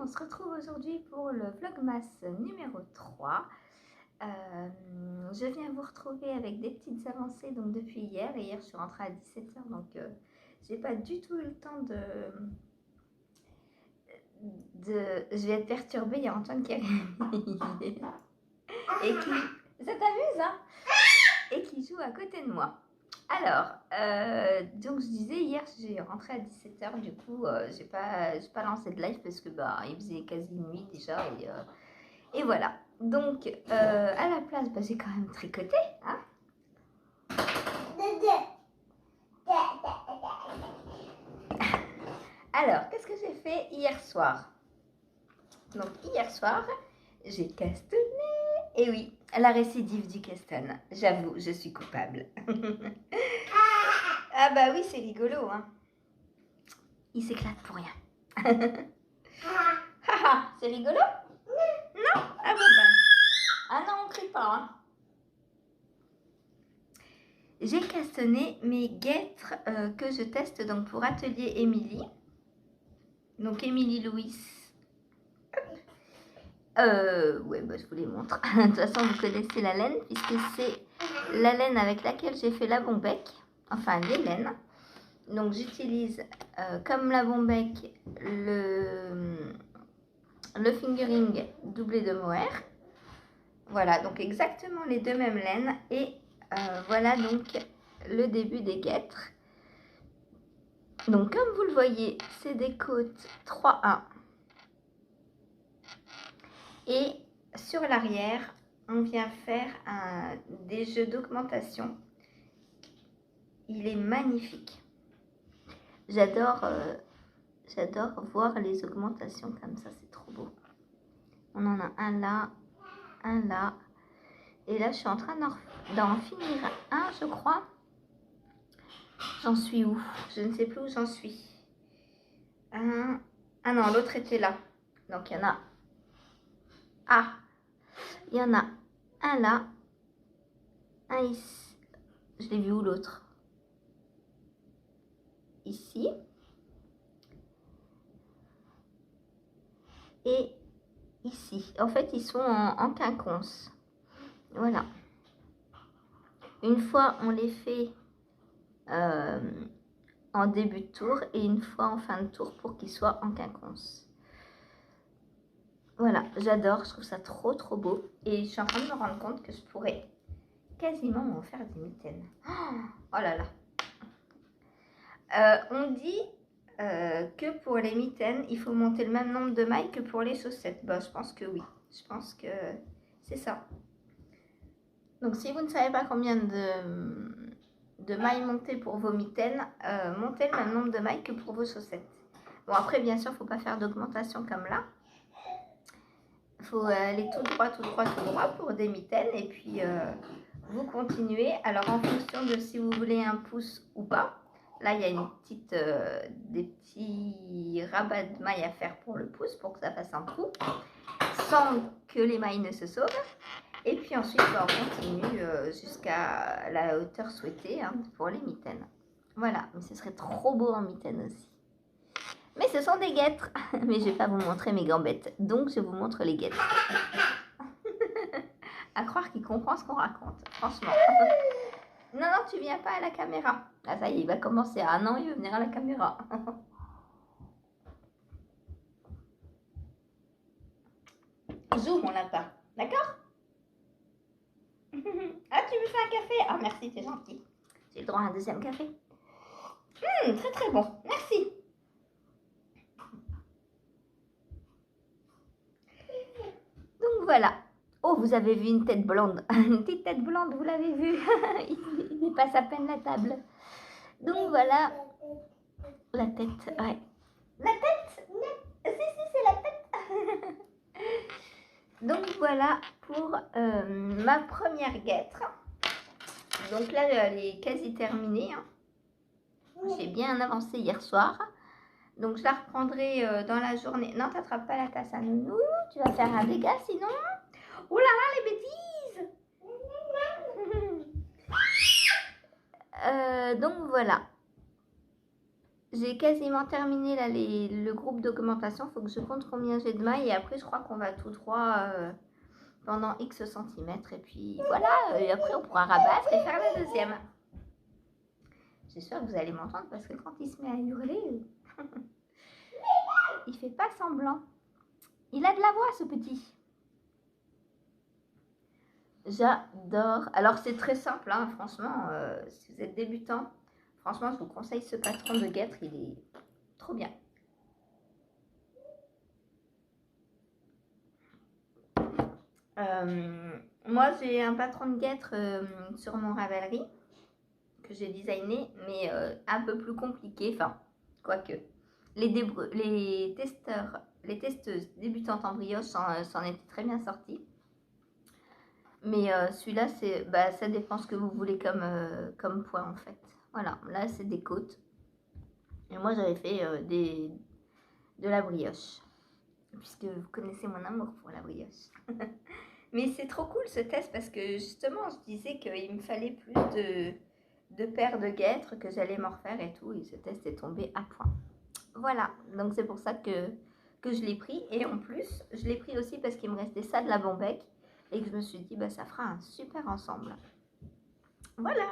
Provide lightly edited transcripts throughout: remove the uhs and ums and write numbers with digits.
on se retrouve aujourd'hui pour le Vlogmas numéro 3. Je viens vous retrouver avec des petites avancées donc depuis hier. Et hier, je suis rentrée à 17h, donc j'ai pas du tout eu le temps de... Je vais être perturbée, il y a Antoine qui arrive et qui... Ça t'amuse, hein? Et qui joue à côté de moi. Alors, donc je disais hier, j'ai rentré à 17h, du coup, j'ai pas lancé de live parce que il faisait quasi nuit déjà et voilà. Donc, à la place, j'ai quand même tricoté, hein. Alors, qu'est-ce que j'ai fait hier soir? Donc, hier soir, j'ai castané. Et oui, la récidive du castan. J'avoue, je suis coupable. Ah bah oui, c'est rigolo, hein. Il s'éclate pour rien. C'est rigolo? Non? Ah bon ben. Ah non, on crie pas, hein. J'ai castanné mes guêtres que je teste donc pour Atelier Émilie. Donc Émilie Louis. Ouais, je vous les montre. De toute façon, vous connaissez la laine puisque c'est la laine avec laquelle j'ai fait la bombec. Enfin, les laines. Donc j'utilise comme la bombec le fingering doublé de mohair. Voilà, donc exactement les deux mêmes laines. Et voilà donc le début des guêtres. Donc comme vous le voyez, c'est des côtes 3-1. Et sur l'arrière, on vient faire des jeux d'augmentation. Il est magnifique. J'adore voir les augmentations comme ça, c'est trop beau. On en a un là, un là. Et là, je suis en train d'en finir un, je crois. J'en suis où? Je ne sais plus où j'en suis. Ah non, l'autre était là. Donc, il y en a... Ah! Il y en a un là. Un ici. Je l'ai vu où l'autre? Ici. Et ici. En fait, ils sont en quinconce. Voilà. Une fois, on les fait en début de tour et une fois en fin de tour pour qu'ils soient en quinconce. Voilà, j'adore, je trouve ça trop beau. Et je suis en train de me rendre compte que je pourrais quasiment m'en faire des mitaines. Oh là là. On dit que pour les mitaines, il faut monter le même nombre de mailles que pour les chaussettes. Je pense que oui. Je pense que c'est ça. Donc, si vous ne savez pas combien de mailles monter pour vos mitaines, montez le même nombre de mailles que pour vos chaussettes. Bon, après, bien sûr, il ne faut pas faire d'augmentation comme là. Il faut aller tout droit pour des mitaines. Et puis, vous continuez. Alors, en fonction de si vous voulez un pouce ou pas. Là, il y a des petits rabats de mailles à faire pour le pouce, pour que ça fasse un trou, sans que les mailles ne se sauvent. Et puis ensuite, on continue jusqu'à la hauteur souhaitée pour les mitaines. Voilà, mais ce serait trop beau en mitaines aussi. Mais ce sont des guêtres. Mais je ne vais pas vous montrer mes gambettes. Donc, je vous montre les guêtres. À croire qu'il comprend ce qu'on raconte, franchement. Non, tu viens pas à la caméra. Ah, ça y est, il va commencer. Ah non, il veut venir à la caméra. Zoom, mon lapin. D'accord? Ah, tu me fais un café? Ah, merci, c'est gentil. J'ai le droit à un deuxième café. Très bon. Merci. Donc voilà. Oh, vous avez vu une tête blonde. Une petite tête blonde, vous l'avez vu. Il dépasse à peine la table. Donc voilà. La tête, ouais. La tête? Si, c'est la tête. Donc voilà pour ma première guêtre. Donc là, elle est quasi terminée. J'ai bien avancé hier soir. Donc je la reprendrai dans la journée. Non, t'attrapes pas la tasse à nounou. Tu vas faire un dégât sinon. Oh là là, les bêtises. Donc voilà. J'ai quasiment terminé là, le groupe d'augmentation. Il faut que je compte combien j'ai de mailles. Et après, je crois qu'on va tout droit pendant X centimètres. Et puis voilà. Et après, on pourra rabattre et faire la deuxième. J'espère que vous allez m'entendre parce que quand il se met à hurler, il fait pas semblant. Il a de la voix, ce petit. J'adore. Alors, c'est très simple, hein, franchement. Si vous êtes débutant, franchement, je vous conseille ce patron de guêtre. Il est trop bien. Moi, j'ai un patron de guêtre sur mon Ravelry que j'ai designé, mais un peu plus compliqué. Enfin, quoique. Les testeuses débutantes en brioche s'en étaient très bien sorties. Mais celui-là, ça dépend ce que vous voulez comme poids en fait. Voilà, là c'est des côtes. Et moi j'avais fait de la brioche. Puisque vous connaissez mon amour pour la brioche. Mais c'est trop cool ce test parce que justement je disais qu'il me fallait plus de paires de guêtres, que j'allais m'en refaire et tout. Et ce test est tombé à point. Voilà, donc c'est pour ça que je l'ai pris. Et en plus, je l'ai pris aussi parce qu'il me restait ça de la Bombec. Et que je me suis dit, bah, ça fera un super ensemble. Voilà.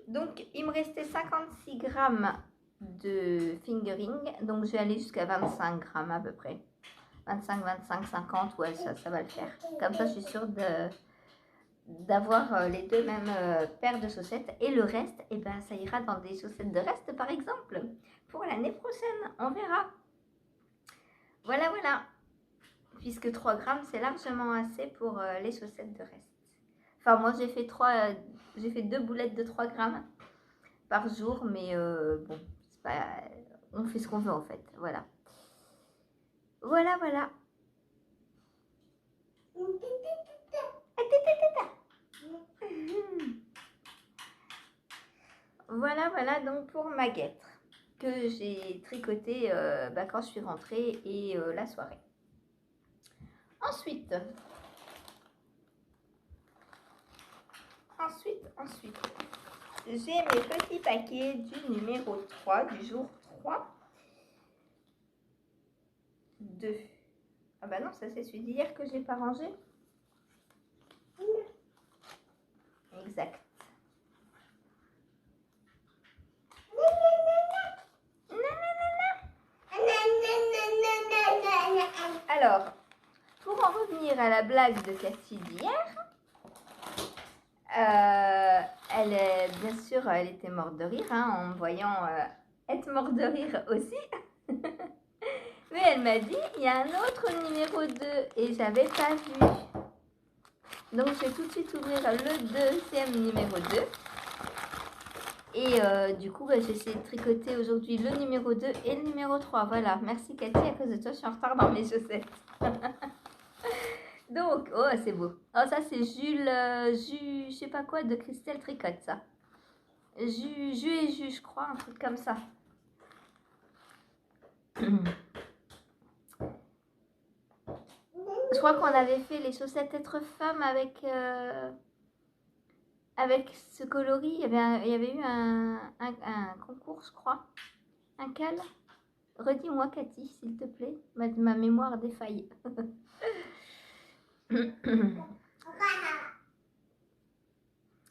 Donc, il me restait 56 grammes de fingering. Donc, je vais aller jusqu'à 25 grammes à peu près. 25, 25, 50, ouais, ça va le faire. Comme ça, je suis sûre d'avoir les deux mêmes paires de chaussettes. Et le reste, eh ben, ça ira dans des chaussettes de reste, par exemple. Pour l'année prochaine, on verra. Voilà, voilà. Puisque 3 grammes, c'est largement assez pour les chaussettes de reste. Enfin, moi, j'ai fait 2 boulettes de 3 grammes par jour, mais bon, c'est pas, on fait ce qu'on veut en fait. Voilà. Voilà, voilà. Voilà, voilà donc pour ma guêtre que j'ai tricoté quand je suis rentrée et la soirée. Ensuite, j'ai mes petits paquets du numéro 3, du jour 3. 2. Ah bah non, ça c'est celui d'hier que j'ai pas rangé. Exact. Alors, pour en revenir à la blague de Cathy d'hier, bien sûr, elle était morte de rire, hein, en me voyant être morte de rire aussi. Mais elle m'a dit, il y a un autre numéro 2 et j'avais pas vu. Donc, je vais tout de suite ouvrir le deuxième numéro 2. Et du coup, j'ai essayé de tricoter aujourd'hui le numéro 2 et le numéro 3. Voilà, merci Cathy, à cause de toi, je suis en retard dans mes chaussettes. Donc, oh, c'est beau. Oh, ça, c'est Jules, je sais pas quoi, de Christelle Tricotte, ça. Jus et Jus, je crois, un truc comme ça. Je crois qu'on avait fait les chaussettes être femme avec ce coloris. Il y avait eu un concours, je crois. Un cal. Redis-moi, Cathy, s'il te plaît. Ma mémoire défaille.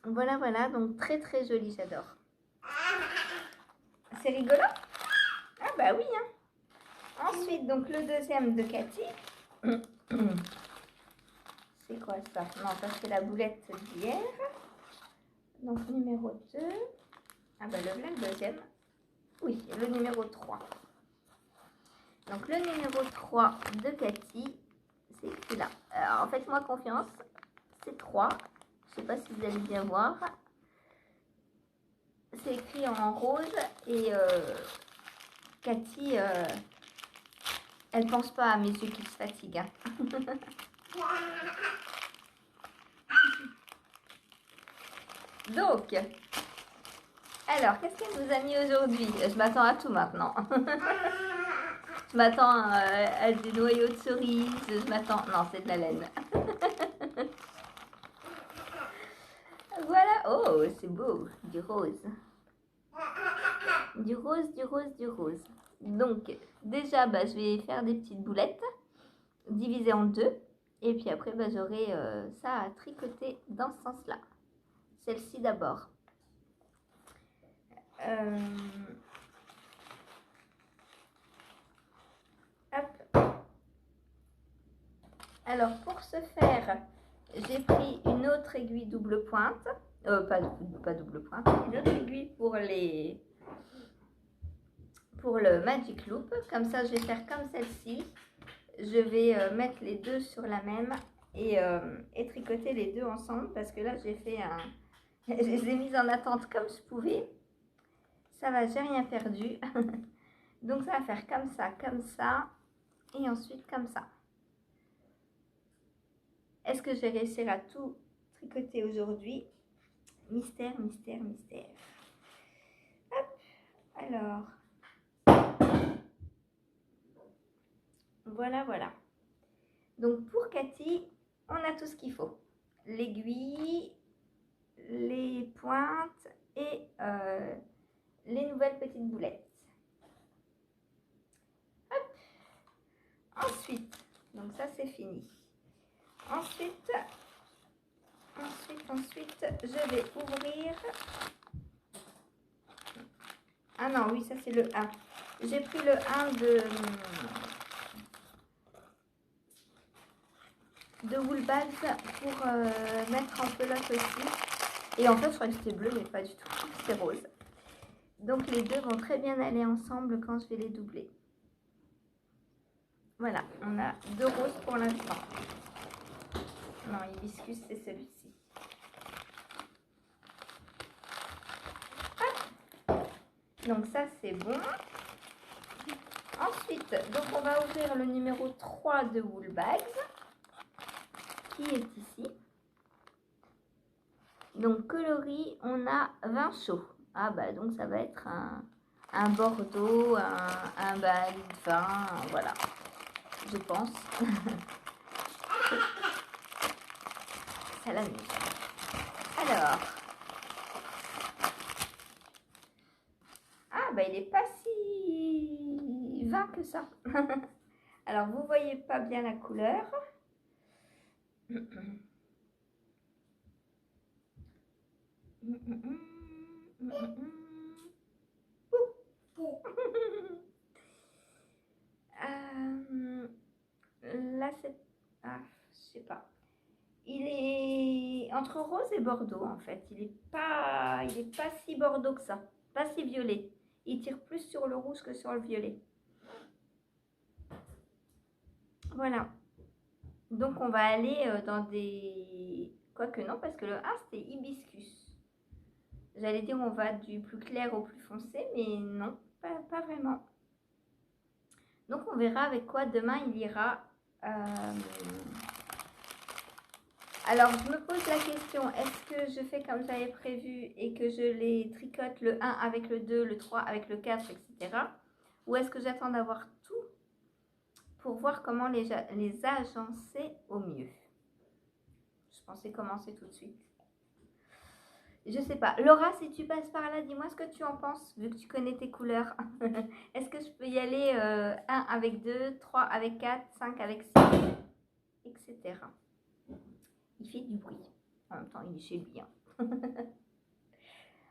Voilà, voilà. Donc, très, très joli. J'adore. C'est rigolo? Ah bah oui, hein. Ensuite, donc, le deuxième de Cathy. C'est quoi ça? Non, ça c'est la boulette d'hier. Donc, numéro 2. Ah bah le deuxième. Oui, le numéro 3. Donc, le numéro 3 de Cathy, c'est celui-là. Alors, faites-moi confiance. C'est 3. Je sais pas si vous allez bien voir. C'est écrit en rose et Cathy, elle pense pas à mes yeux qui se fatiguent. Hein. Donc, alors, qu'est-ce qu'elle nous a mis aujourd'hui? Je m'attends à tout maintenant. Je m'attends à des noyaux de cerises. Je m'attends... Non, c'est de la laine. Voilà. Oh, c'est beau. Du rose. Du rose, du rose, du rose. Donc, déjà, je vais faire des petites boulettes divisées en deux. Et puis après, j'aurai ça à tricoter dans ce sens-là. Celle-ci d'abord. Hop. Alors, pour ce faire, j'ai pris une autre aiguille double pointe. Pas double pointe, une autre aiguille pour le Magic Loop. Comme ça, je vais faire comme celle-ci. Je vais mettre les deux sur la même et tricoter les deux ensemble parce que là, j'ai fait un... je les ai mises en attente comme je pouvais. Ça va, j'ai rien perdu. Donc, ça va faire comme ça et ensuite comme ça. Est-ce que je vais réussir à tout tricoter aujourd'hui? Mystère, mystère, mystère. Hop, alors... Voilà, voilà. Donc pour Cathy, on a tout ce qu'il faut. L'aiguille, les pointes et les nouvelles petites boulettes. Hop. Ensuite, donc ça c'est fini. Ensuite, je vais ouvrir... Ah non, oui, ça c'est le 1. J'ai pris le 1 de wool bags pour mettre en pelote aussi. Et en fait, je crois que c'était bleu, mais pas du tout. C'est rose. Donc, les deux vont très bien aller ensemble quand je vais les doubler. Voilà, on a deux roses pour l'instant. Non, hibiscus, c'est celui-ci. Donc, ça, c'est bon. Ensuite, donc on va ouvrir le numéro 3 de wool bags, qui est ici. Donc, coloris, on a vin chaud. Ah donc ça va être un bordeaux, un bal de vin, voilà, je pense. Ça l'amuse. Alors, il n'est pas si vin que ça. Alors, vous voyez pas bien la couleur. Là, c'est... je sais pas. Il est entre rose et bordeaux, en fait. Il est pas si bordeaux que ça. Pas si violet. Il tire plus sur le rouge que sur le violet. Voilà. Donc, on va aller dans des... Quoique non, parce que le 1, c'était hibiscus. J'allais dire on va du plus clair au plus foncé, mais non, pas vraiment. Donc, on verra avec quoi demain il ira. Alors, je me pose la question, est-ce que je fais comme j'avais prévu et que je les tricote le 1 avec le 2, le 3 avec le 4, etc. Ou est-ce que j'attends d'avoir tout pour voir comment les agencer au mieux? Je pensais commencer tout de suite. Je sais pas. Laura, si tu passes par là, dis-moi ce que tu en penses, vu que tu connais tes couleurs. Est-ce que je peux y aller 1 avec 2, 3 avec 4, 5 avec 6, etc. Il fait du bruit. En même temps, il est chez lui. Hein.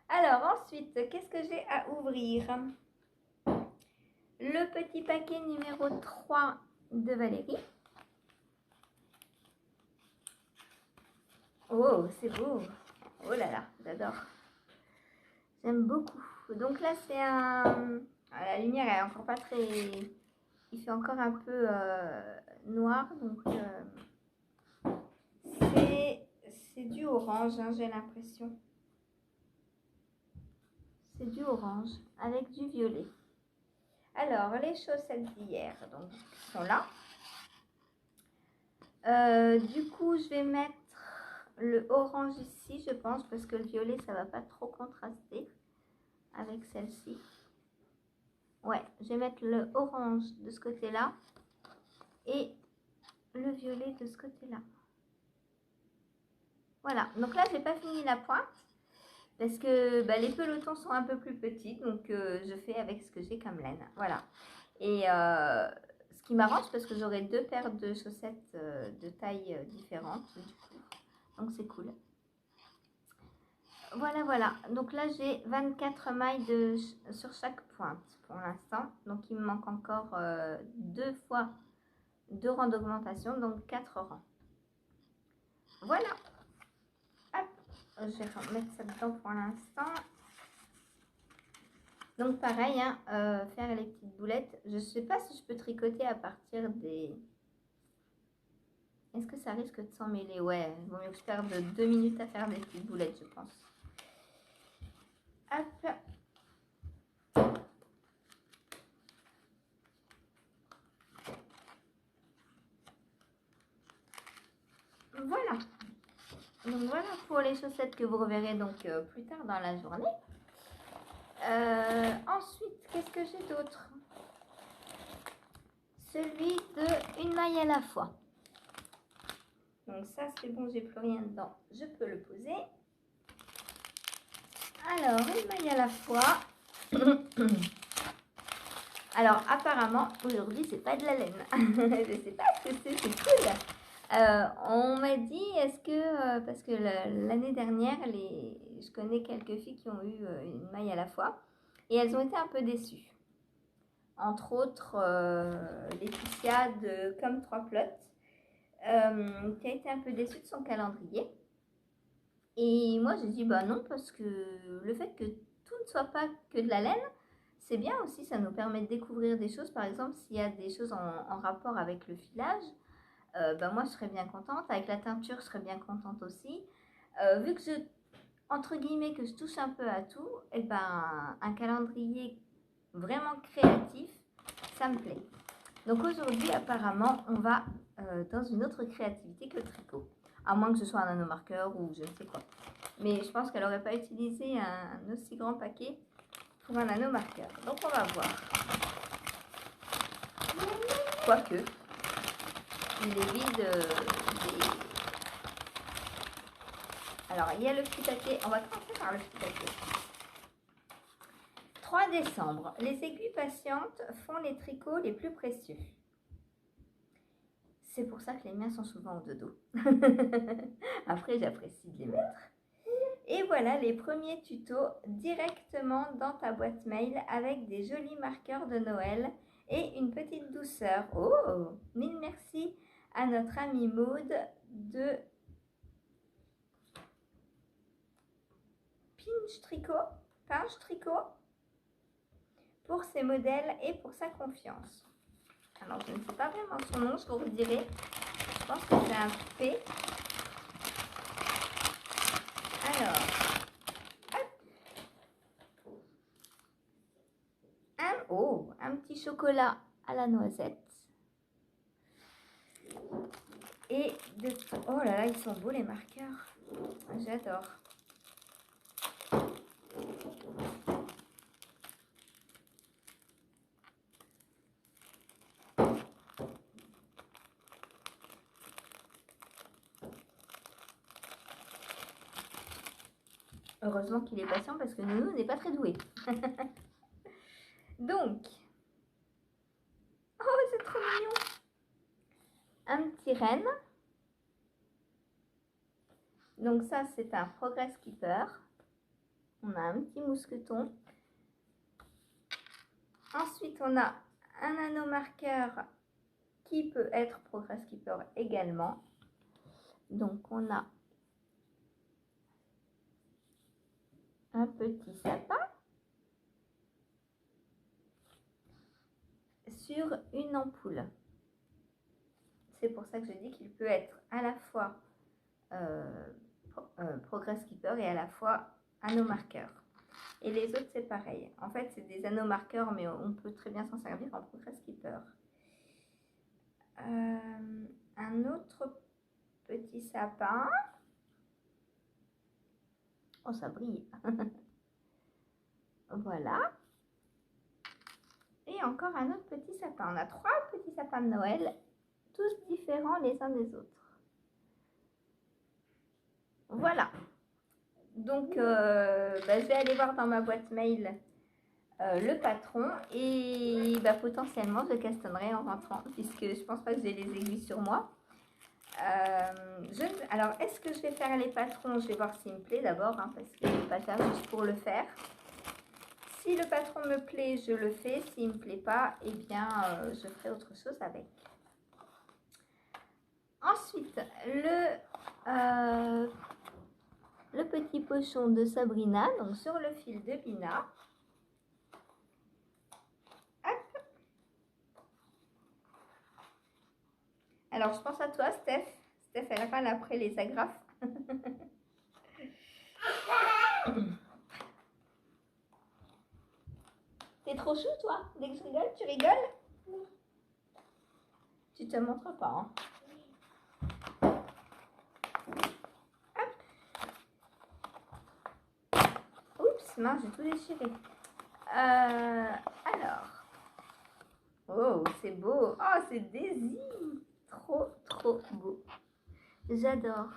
Alors, ensuite, qu'est-ce que j'ai à ouvrir? Le petit paquet numéro 3 de Valérie. Oh, c'est beau. Oh là là, j'adore. J'aime beaucoup. Donc là, c'est un... La lumière est encore pas très... Il fait encore un peu noir. Donc, c'est du orange, hein, j'ai l'impression. C'est du orange avec du violet. Alors, les chaussettes d'hier, donc, sont là. Du coup, je vais mettre le orange ici, je pense, parce que le violet, ça va pas trop contraster avec celle-ci. Ouais, je vais mettre le orange de ce côté-là et le violet de ce côté-là. Voilà, donc là, j'ai pas fini la pointe. Parce que bah, les pelotons sont un peu plus petits, donc je fais avec ce que j'ai comme laine. Voilà. Et ce qui m'arrange, parce que j'aurai 2 paires de chaussettes de taille différentes, du coup. Donc c'est cool. Voilà, voilà. Donc là, j'ai 24 mailles sur chaque pointe pour l'instant. Donc il me manque encore 2 fois 2 rangs d'augmentation, donc 4 rangs. Voilà. Hop. Je vais remettre ça dedans pour l'instant. Donc pareil, hein, faire les petites boulettes. Je ne sais pas si je peux tricoter à partir des... Est-ce que ça risque de s'en mêler? Ouais, il vaut mieux que je perde 2 minutes à faire des petites boulettes, je pense. Hop. Voilà. Donc voilà pour les chaussettes que vous reverrez donc plus tard dans la journée. Ensuite, qu'est-ce que j'ai d'autre? Celui de une maille à la fois. Donc ça c'est bon, j'ai plus rien dedans, je peux le poser. Alors, une maille à la fois. Alors apparemment aujourd'hui c'est pas de la laine. Je sais pas ce que c'est cool. On m'a dit, est-ce que, parce que l'année dernière, je connais quelques filles qui ont eu une maille à la fois et elles ont été un peu déçues. Entre autres, Laetitia de Comme 3 Plots, qui a été un peu déçue de son calendrier. Et moi, j'ai dit, bah non, parce que le fait que tout ne soit pas que de la laine, c'est bien aussi, ça nous permet de découvrir des choses. Par exemple, s'il y a des choses en rapport avec le filage, ben moi je serais bien contente. Avec la teinture, je serais bien contente aussi. Vu que entre guillemets, que je touche un peu à tout, et ben un calendrier vraiment créatif, ça me plaît. Donc aujourd'hui, apparemment, on va dans une autre créativité que le tricot. À moins que ce soit un nanomarqueur ou je ne sais quoi. Mais je pense qu'elle n'aurait pas utilisé un aussi grand paquet pour un nanomarqueur. Donc on va voir. Quoique, il est vide des... Alors, il y a le petit paquet. On va commencer par le petit paquet. 3 décembre. Les aiguilles patientes font les tricots les plus précieux. C'est pour ça que les miens sont souvent au dodo. Après, j'apprécie de les mettre. Et voilà les premiers tutos directement dans ta boîte mail avec des jolis marqueurs de Noël et une petite douceur. Oh, mille merci à notre amie Maude de Pinch Tricot pour ses modèles et pour sa confiance. Alors, je ne sais pas vraiment son nom, je vous le dirai. Je pense que c'est un P. Alors, un petit chocolat à la noisette. Et oh là là, ils sont beaux les marqueurs. J'adore. Heureusement qu'il est patient parce que Nounou n'est pas très doué. Donc, oh c'est trop mignon. Un petit renne. Donc ça c'est un Progress Keeper. On a un petit mousqueton. Ensuite on a un nanomarqueur qui peut être Progress Keeper également. Donc on a un petit sapin sur une ampoule. C'est pour ça que je dis qu'il peut être à la fois Progress Keeper et à la fois anneau-marqueur. Et les autres, c'est pareil. En fait, c'est des anneaux-marqueurs, mais on peut très bien s'en servir en Progress Keeper. Un autre petit sapin. Oh, ça brille. Voilà. Et encore un autre petit sapin. On a 3 petits sapins de Noël, tous différents les uns des autres. Voilà. Donc, je vais aller voir dans ma boîte mail le patron et potentiellement je castonnerai en rentrant puisque je pense pas que j'ai les aiguilles sur moi. Alors, est-ce que je vais faire les patrons? Je vais voir s'il me plaît d'abord, hein, parce que je ne vais pas faire juste pour le faire. Si le patron me plaît, je le fais. S'il ne me plaît pas, eh bien, je ferai autre chose avec. Ensuite, le petit pochon de Sabrina, donc sur le fil de Bina. Hop. Alors, je pense à toi, Steph. Steph, elle râle après les agrafes. T'es trop chou, toi? Dès que je rigole, tu rigoles? Oui. Tu te montres pas, hein? Hop. Oups, mince, j'ai tout déchiré. Alors. Oh, c'est beau. Oh, c'est Daisy. Trop, trop beau. J'adore.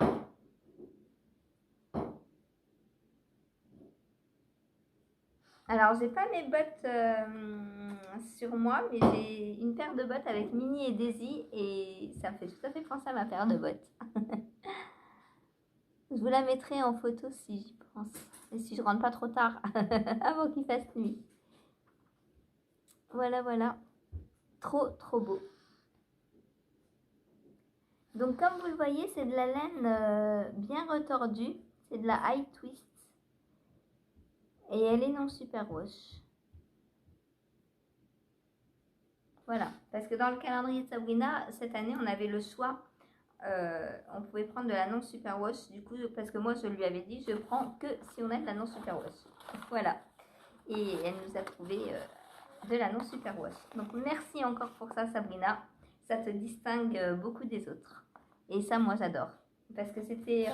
Alors, j'ai pas mes bottes sur moi, mais j'ai une paire de bottes avec Minnie et Daisy et ça me fait tout à fait penser à ma paire de bottes. Je vous la mettrai en photo si j'y pense. Et si je rentre pas trop tard, avant qu'il fasse nuit. Voilà, voilà. Trop, trop beau. Donc, comme vous le voyez, c'est de la laine bien retordue. C'est de la high twist. Et elle est non super wash. Voilà, parce que dans le calendrier de Sabrina, cette année, on avait le choix. On pouvait prendre de la non super wash. Du coup, parce que moi, je lui avais dit, je prends que si on a de la non super wash. Voilà. Et elle nous a trouvé de la non super wash. Donc, merci encore pour ça, Sabrina. Ça te distingue beaucoup des autres. Et ça, moi, j'adore. Parce que c'était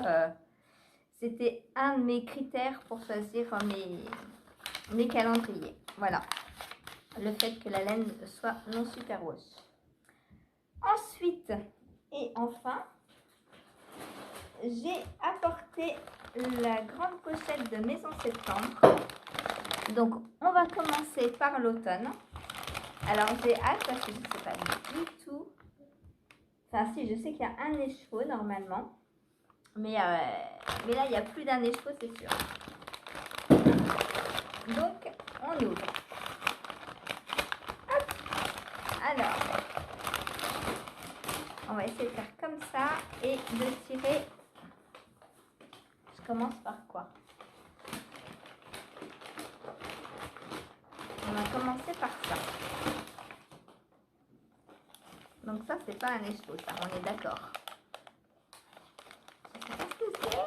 un de mes critères pour choisir mes calendriers. Voilà. Le fait que la laine soit non super wash. Ensuite, et enfin, j'ai apporté la grande pochette de Maison Septembre. Donc, on va commencer par l'automne. Alors, j'ai hâte parce que je ne sais pas du tout. Enfin, si, je sais qu'il y a un écheveau normalement. Mais là, il n'y a plus d'un écheveau, c'est sûr. Donc, on ouvre. Hop. Alors, on va essayer de faire comme ça et de tirer. Je commence par quoi? On va commencer par ça. Donc ça, c'est pas un écheveau, ça, on est d'accord. Je sais pas ce que c'est.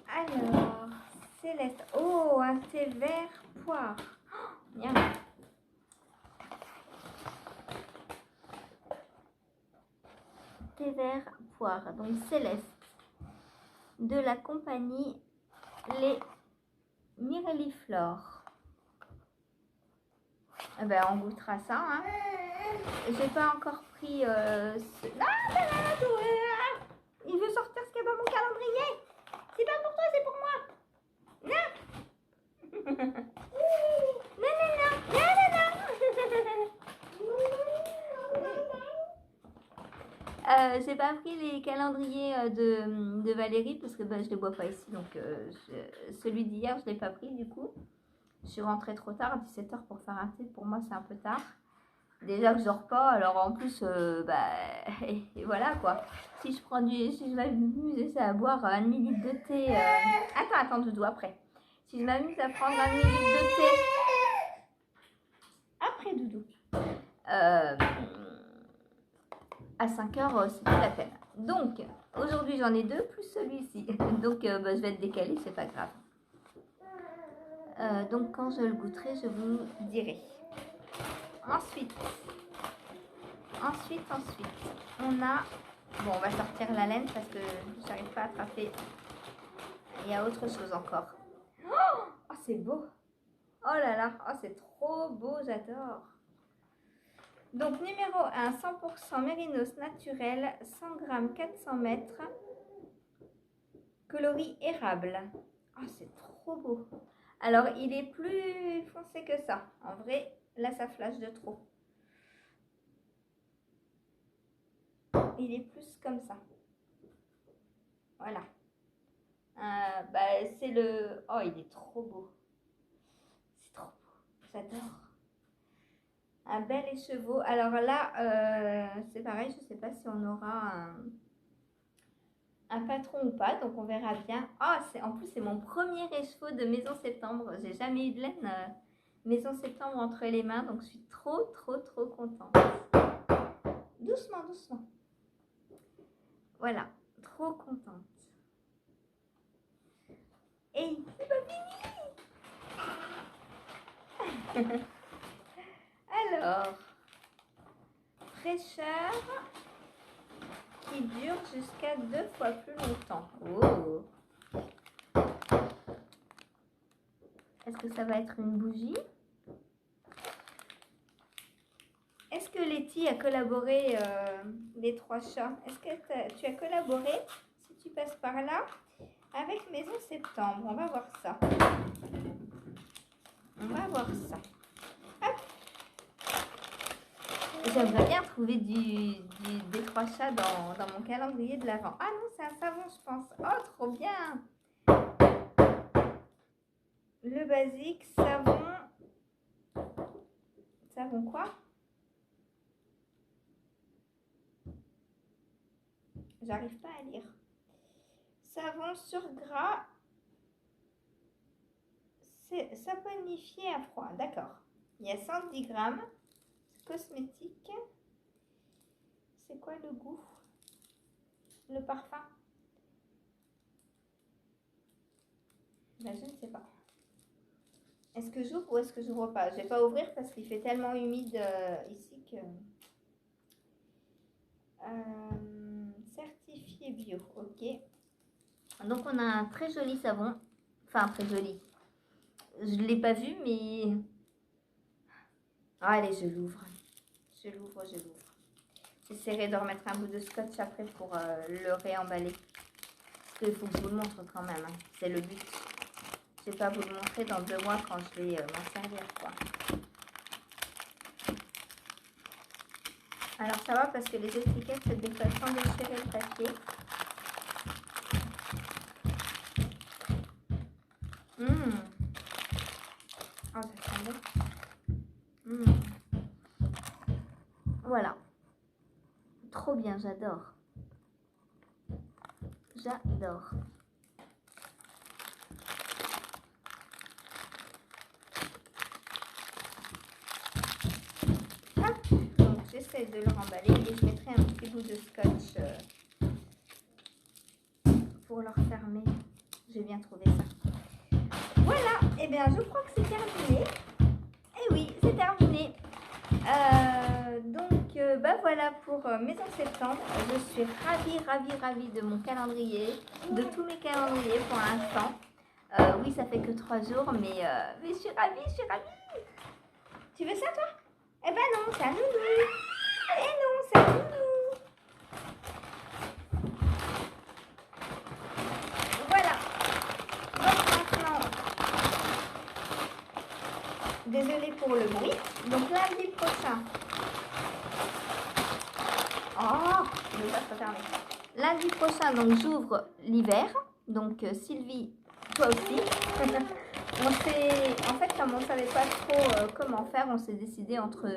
Alors, Céleste. Oh, un thé vert poire. Oh, miam. Thé vert poire. Donc, Céleste. De la compagnie Les Mirelliflores. Eh ben, on goûtera ça. Hein. J'ai pas encore pris ce... Il veut sortir ce qu'il y a dans mon calendrier. C'est pas pour toi, c'est pour moi. Non. Non, non, non. Non, non, non. J'ai pas pris les calendriers de Valérie parce que je les bois pas ici. Donc, celui d'hier, je l'ai pas pris du coup. Je suis rentrée trop tard, 17 h pour faire un thé. Pour moi, c'est un peu tard. Déjà que je dors pas, alors en plus, et voilà quoi. Si je m'amuse à boire un demi-litre de thé. Attends, Doudou, après. Si je m'amuse à prendre un demi-litre de thé. Après, Doudou. À 5 h, c'est pas la peine. Donc, aujourd'hui, j'en ai 2 plus celui-ci. Donc, je vais être décalée, c'est pas grave. Donc, quand je le goûterai, je vous dirai. Ensuite, on a... Bon, on va sortir la laine parce que j'arrive pas à attraper. Il y a autre chose encore. Oh, c'est beau. Oh là là, oh, c'est trop beau, j'adore. Donc, numéro 1, 100% mérinos naturel, 100 grammes, 400 mètres, coloris érable. Oh, c'est trop beau. Alors, il est plus foncé que ça. En vrai, là, ça flash de trop. Il est plus comme ça. Voilà. C'est le... Oh, il est trop beau. C'est trop beau. J'adore. Un bel écheveau. Alors là, c'est pareil. Je ne sais pas si on aura un patron ou pas. Donc, on verra bien. Ah, en plus, c'est mon premier écheveau de Maison Septembre. J'ai jamais eu de laine Maison Septembre entre les mains. Donc, je suis trop, trop, trop contente. Doucement, doucement. Voilà. Trop contente. Et c'est pas fini. Alors, fraîcheur qui dure jusqu'à 2 fois plus longtemps. Oh. Est-ce que ça va être une bougie? Est-ce que Letty a collaboré, les 3 chats? Est-ce que tu as collaboré, si tu passes par là, avec Maison Septembre? On va voir ça. On va voir ça. J'aimerais bien trouver des 3 chats dans mon calendrier de l'Avent. Ah non, c'est un savon, je pense. Oh, trop bien! Le basique, savon. Savon quoi? J'arrive pas à lire. Savon sur gras. C'est saponifié à froid. D'accord. Il y a 110 grammes. Cosmétique. C'est quoi le goût? Le parfum? Ben, je ne sais pas. Est-ce que j'ouvre ou est-ce que j'ouvre pas? Je vais pas ouvrir parce qu'il fait tellement humide ici que... certifié bio, ok. Donc on a un très joli savon. Enfin, très joli. Je ne l'ai pas vu, mais... Allez, je l'ouvre. Je l'ouvre. J'essaierai de remettre un bout de scotch après pour le réemballer. Parce qu'il faut que je vous le montre quand même. Hein. C'est le but. Je ne vais pas vous le montrer dans 2 mois quand je vais m'en servir, quoi. Alors ça va parce que les étiquettes, c'est des fois sans déchirer le papier. Oh, ça sent bon. Voilà. Trop bien, j'adore. J'adore. Donc j'essaie de le remballer et je mettrai un petit bout de scotch pour le refermer. J'ai bien trouvé ça. Voilà, et bien je crois que c'est terminé. Et oui, c'est terminé. Voilà pour Maison Septembre. Je suis ravie de mon calendrier, de tous mes calendriers pour l'instant. Oui, ça fait que 3 jours, mais je suis ravie. Tu veux ça, toi? Eh ben non, c'est un nounou. Eh non, c'est un nounou. Voilà. Donc maintenant, désolée pour le bruit. Donc lundi prochain. Oh, je vais pas fermer. Lundi prochain, donc j'ouvre l'hiver. Donc Sylvie, toi aussi. En fait, comme on ne savait pas trop comment faire, on s'est décidé entre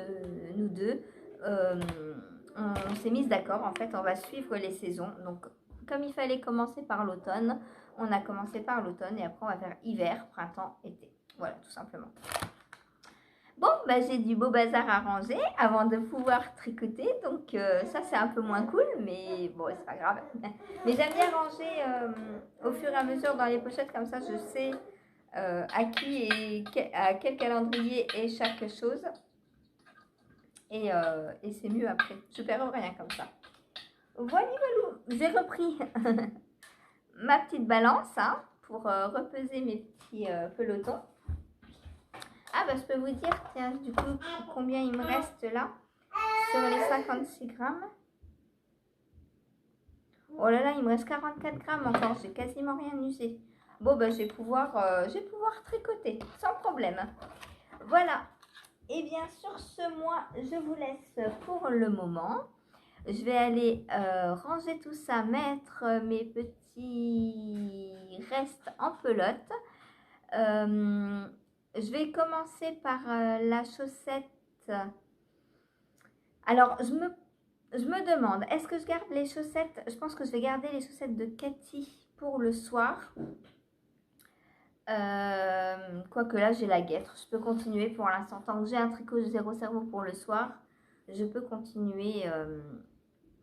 nous deux. On s'est mis d'accord. En fait, on va suivre les saisons. Donc, comme il fallait commencer par l'automne, on a commencé par l'automne et après on va faire hiver, printemps, été. Voilà, tout simplement. Bon, j'ai du beau bazar à ranger avant de pouvoir tricoter. Donc, ça, c'est un peu moins cool, mais bon, c'est pas grave. Mais j'aime bien ranger au fur et à mesure dans les pochettes. Comme ça, je sais à qui et à quel calendrier est chaque chose. Et c'est mieux après. Je perds rien comme ça. Voilà, j'ai repris ma petite balance hein, pour repeser mes petits pelotons. bah, je peux vous dire, tiens, du coup, combien il me reste là sur les 56 grammes. Oh là là, il me reste 44 grammes encore, j'ai quasiment rien usé. Bon, bah, je vais pouvoir tricoter sans problème. Voilà. Et bien sur ce, moi, je vous laisse pour le moment. Je vais aller ranger tout ça, mettre mes petits restes en pelote. Je vais commencer par la chaussette. Alors, je me demande, est-ce que je garde les chaussettes? Je pense que je vais garder les chaussettes de Cathy pour le soir. Quoique là, j'ai la guêtre. Je peux continuer pour l'instant. Tant que j'ai un tricot zéro cerveau pour le soir, je peux continuer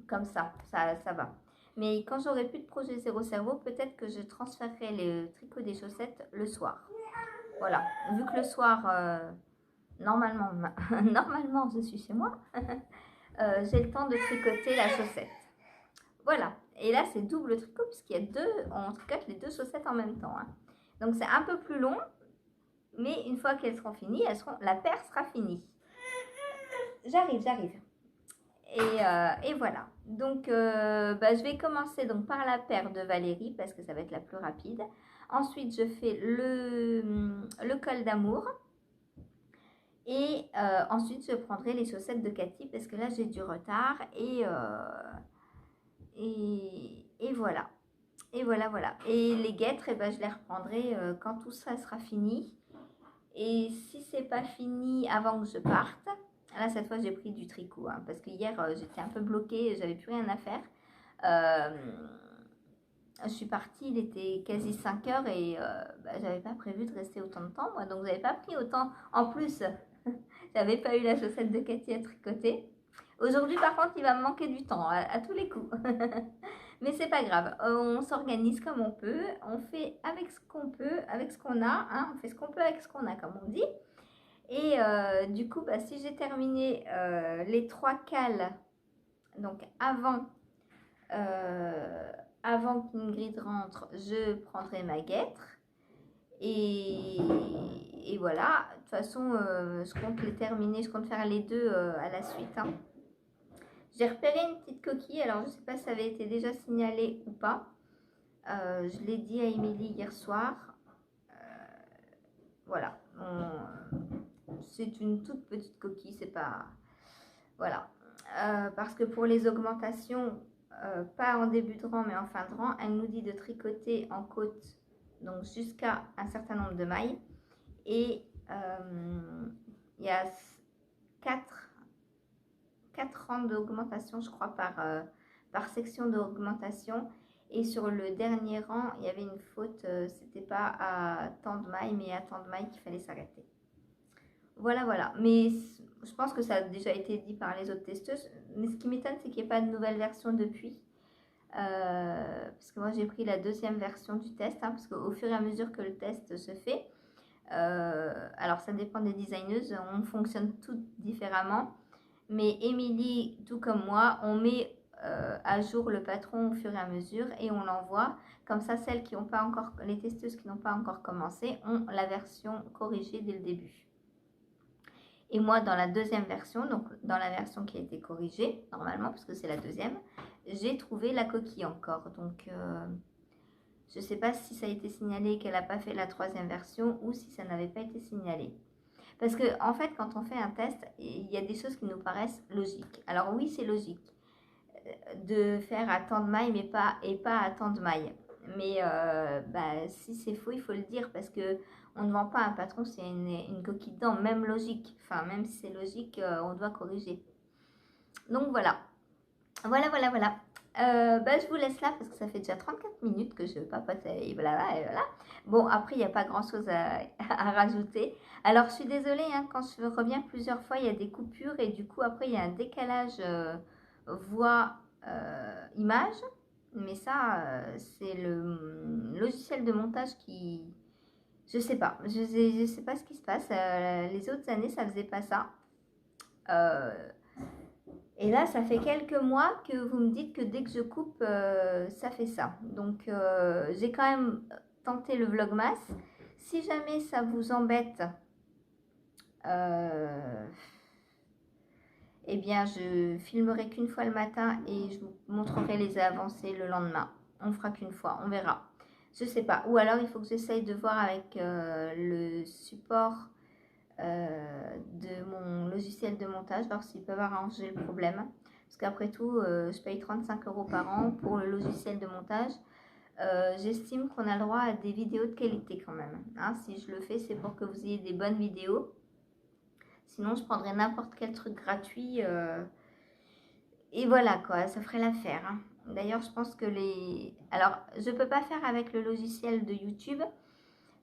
comme ça va. Mais quand j'aurai plus de projet zéro cerveau, peut-être que je transférerai le tricot des chaussettes le soir. Voilà. Vu que le soir, normalement, normalement, je suis chez moi, j'ai le temps de tricoter la chaussette. Voilà. Et là, c'est double tricot puisqu'il y a on tricote les deux chaussettes en même temps. Hein. Donc, c'est un peu plus long. Mais une fois qu'elles seront finies, la paire sera finie. J'arrive. Et voilà. Donc, je vais commencer donc par la paire de Valérie parce que ça va être la plus rapide. Ensuite, je fais le col d'amour. Et ensuite, je prendrai les chaussettes de Cathy parce que là, j'ai du retard. Et voilà. Et voilà. Et les guêtres, je les reprendrai quand tout ça sera fini. Et si c'est pas fini avant que je parte, là cette fois j'ai pris du tricot hein, parce que hier j'étais un peu bloquée, j'avais plus rien à faire. Je suis partie, il était quasi 5 heures et j'avais pas prévu de rester autant de temps moi, donc j'avais pas pris autant. En plus, j'avais pas eu la chaussette de Cathy à tricoter. Aujourd'hui par contre il va me manquer du temps à tous les coups. Mais c'est pas grave, on s'organise comme on peut, on fait avec ce qu'on peut, avec ce qu'on a, hein, on fait ce qu'on peut avec ce qu'on a comme on dit. Et du coup, si j'ai terminé les 3 cales, donc avant qu'Ingrid rentre, je prendrai ma guêtre. Et voilà, de toute façon, je compte les terminer, je compte faire les deux à la suite. Hein. J'ai repéré une petite coquille, alors je ne sais pas si ça avait été déjà signalé ou pas. Je l'ai dit à Émilie hier soir. Voilà. C'est une toute petite coquille, c'est pas... Voilà. Parce que pour les augmentations, pas en début de rang mais en fin de rang, elle nous dit de tricoter en côte, donc jusqu'à un certain nombre de mailles. Et il y a 4 rangs d'augmentation, je crois, par section d'augmentation. Et sur le dernier rang, il y avait une faute, c'était pas à tant de mailles, mais à tant de mailles qu'il fallait s'arrêter. Voilà. Mais je pense que ça a déjà été dit par les autres testeuses. Mais ce qui m'étonne, c'est qu'il n'y ait pas de nouvelle version depuis. Parce que moi, j'ai pris la deuxième version du test, hein, parce qu'au fur et à mesure que le test se fait, alors ça dépend des designeuses, on fonctionne toutes différemment. Mais Émilie, tout comme moi, on met à jour le patron au fur et à mesure et on l'envoie. Comme ça, celles qui n'ont pas encore, les testeuses qui n'ont pas encore commencé, ont la version corrigée dès le début. Et moi, dans la deuxième version, donc dans la version qui a été corrigée, normalement, parce que c'est la deuxième, j'ai trouvé la coquille encore. Donc, je ne sais pas si ça a été signalé qu'elle n'a pas fait la troisième version ou si ça n'avait pas été signalé. Parce que, en fait, quand on fait un test, il y a des choses qui nous paraissent logiques. Alors oui, c'est logique de faire à tant de mailles, mais pas à tant de mailles. Mais si c'est faux, il faut le dire parce que on ne vend pas un patron, c'est une coquille dedans, même logique. Enfin, même si c'est logique, on doit corriger. Donc voilà. Je vous laisse là parce que ça fait déjà 34 minutes que je papote et voilà. Bon, après, il n'y a pas grand chose à rajouter. Alors, je suis désolée, hein, quand je reviens plusieurs fois, il y a des coupures et du coup, après, il y a un décalage voix-image. Mais ça, c'est le logiciel de montage qui... Je sais pas. Je sais pas ce qui se passe. Les autres années, ça faisait pas ça. Et là, ça fait quelques mois que vous me dites que dès que je coupe, ça fait ça. Donc, j'ai quand même tenté le Vlogmas. Si jamais ça vous embête, eh bien, je filmerai qu'une fois le matin et je vous montrerai les avancées le lendemain. On fera qu'une fois, on verra. Je sais pas. Ou alors, il faut que j'essaye de voir avec le support de mon logiciel de montage, voir s'ils peuvent arranger le problème. Parce qu'après tout, je paye 35 € par an pour le logiciel de montage. J'estime qu'on a le droit à des vidéos de qualité quand même. Hein, si je le fais, c'est pour que vous ayez des bonnes vidéos. Sinon, je prendrais n'importe quel truc gratuit. Et voilà quoi, ça ferait l'affaire. Hein. D'ailleurs, je pense que les... Alors, je ne peux pas faire avec le logiciel de YouTube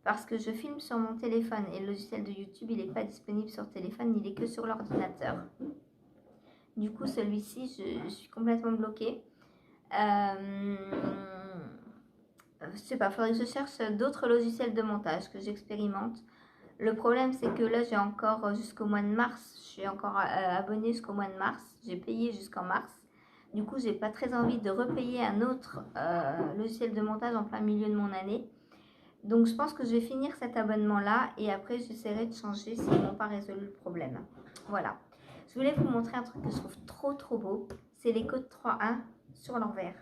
parce que je filme sur mon téléphone et le logiciel de YouTube, il n'est pas disponible sur téléphone, il est que sur l'ordinateur. Du coup, celui-ci, je suis complètement bloquée. Je sais pas, il faudrait que je cherche d'autres logiciels de montage que j'expérimente. Le problème, c'est que là, j'ai encore jusqu'au mois de mars. Je suis encore abonnée jusqu'au mois de mars. J'ai payé jusqu'en mars. Du coup, j'ai pas très envie de repayer un autre logiciel de montage en plein milieu de mon année. Donc, je pense que je vais finir cet abonnement-là et après, j'essaierai de changer s'ils n'ont pas résolu le problème. Voilà. Je voulais vous montrer un truc que je trouve trop beau. C'est les codes 3.1 sur l'envers.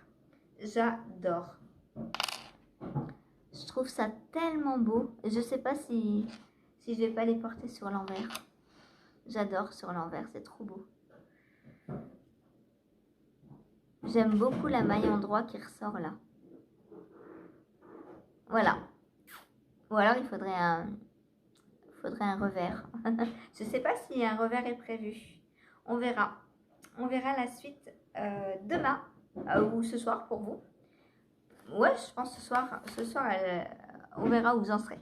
J'adore. Je trouve ça tellement beau. Je sais pas si je vais pas les porter sur l'envers. J'adore sur l'envers, c'est trop beau. J'aime beaucoup la maille en droit qui ressort là. Voilà. Ou alors il faudrait un revers. Je sais pas si un revers est prévu. On verra. On verra la suite demain ou ce soir pour vous. Ouais, je pense ce soir on verra où vous en serez.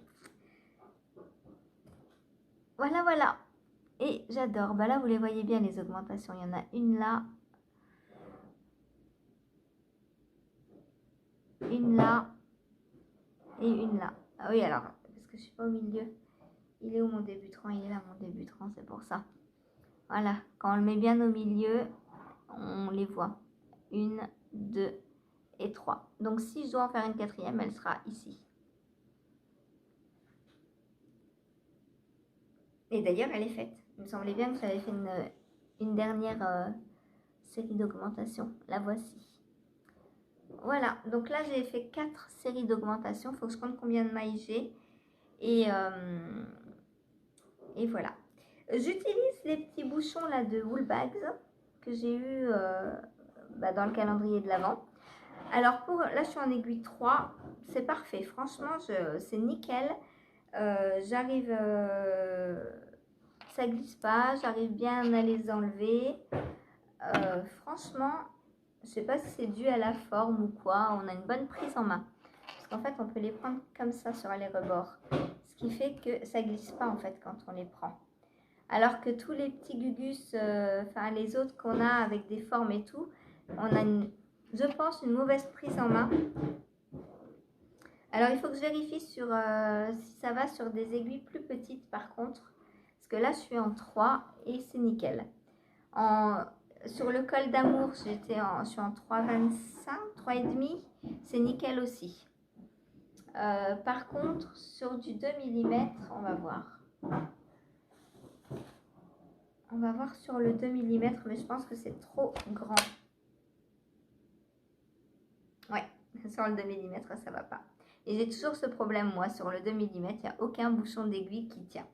Voilà. Et j'adore. Bah là, vous les voyez bien, les augmentations. Il y en a une là. Une là. Et une là. Ah oui, alors, parce que je suis pas au milieu. Il est où mon débutant? Il est là, mon débutant, c'est pour ça. Voilà. Quand on le met bien au milieu, on les voit. 1, 2 et 3. Donc, si je dois en faire une quatrième, elle sera ici. Et d'ailleurs, elle est faite. Il me semblait bien que j'avais fait une dernière série d'augmentation. La voici. Voilà. Donc là, j'ai fait 4 séries d'augmentation. Il faut que je compte combien de mailles j'ai. Et voilà. J'utilise les petits bouchons là de Woolbags que j'ai eu dans le calendrier de l'Avent. Alors là, je suis en aiguille 3. C'est parfait. Franchement, c'est nickel. J'arrive... ça glisse pas, j'arrive bien à les enlever. Franchement, je sais pas si c'est dû à la forme ou quoi, on a une bonne prise en main. Parce qu'en fait, on peut les prendre comme ça sur les rebords. Ce qui fait que ça glisse pas en fait quand on les prend. Alors que tous les petits gugus, les autres qu'on a avec des formes et tout, on a je pense une mauvaise prise en main. Alors il faut que je vérifie sur si ça va sur des aiguilles plus petites par contre. Parce que là, je suis en 3 et c'est nickel. Sur le col d'amour, je suis en 3,25, 3,5. C'est nickel aussi. Par contre, sur du 2 mm, on va voir. On va voir sur le 2 mm, mais je pense que c'est trop grand. Ouais, sur le 2 mm, ça va pas. Et j'ai toujours ce problème, moi, sur le 2 mm, il n'y a aucun bouchon d'aiguille qui tient.